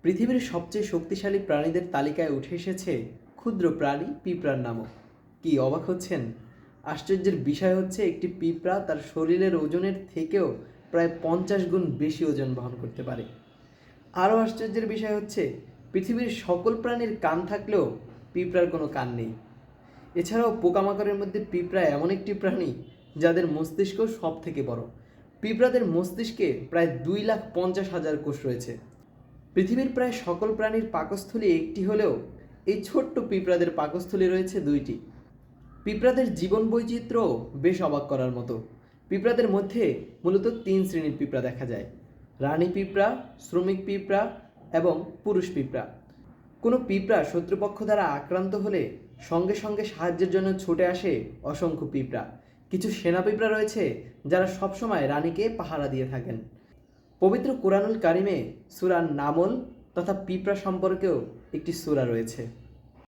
পৃথিবীর সবচেয়ে শক্তিশালী প্রাণীদের তালিকায় উঠে এসেছে ক্ষুদ্র প্রাণী পিঁপড়ার নামও। কি অবাক হচ্ছেন? আশ্চর্যের বিষয় হচ্ছে একটি পিঁপড়া তার শরীরের ওজনের থেকেও প্রায় 50 গুণ বেশি ওজন বহন করতে পারে। আরও আশ্চর্যের বিষয় হচ্ছে পৃথিবীর সকল প্রাণীর কান থাকলেও পিঁপড়ার কোনো কান নেই। এছাড়াও পোকামাকড়ের মধ্যে পিঁপড়া এমন একটি প্রাণী যাদের মস্তিষ্ক সব থেকে বড়। পিঁপড়াদের মস্তিষ্কে প্রায় 2,50,000 কোষ রয়েছে। পৃথিবীর প্রায় সকল প্রাণীর পাকস্থলী একটি হলেও এই ছোট্ট পিঁপড়াদের পাকস্থলী রয়েছে 2টি। পিঁপড়াদের জীবন বৈচিত্র্যও বেশ অবাক করার মতো। পিঁপড়াদের মধ্যে মূলত 3 শ্রেণীর পিঁপড়া দেখা যায়: রানী পিঁপড়া, শ্রমিক পিঁপড়া এবং পুরুষ পিঁপড়া। কোনো পিঁপড়া শত্রুপক্ষ দ্বারা আক্রান্ত হলে সঙ্গে সঙ্গে সাহায্যের জন্য ছুটে আসে অসংখ্য পিঁপড়া। কিছু সেনা পিঁপড়া রয়েছে যারা সবসময় রানীকে পাহারা দিয়ে থাকেন। পবিত্র কোরআনুল কারিমে সূরা নামল তথা পিঁপড়া সম্পর্কেও একটি সূরা রয়েছে।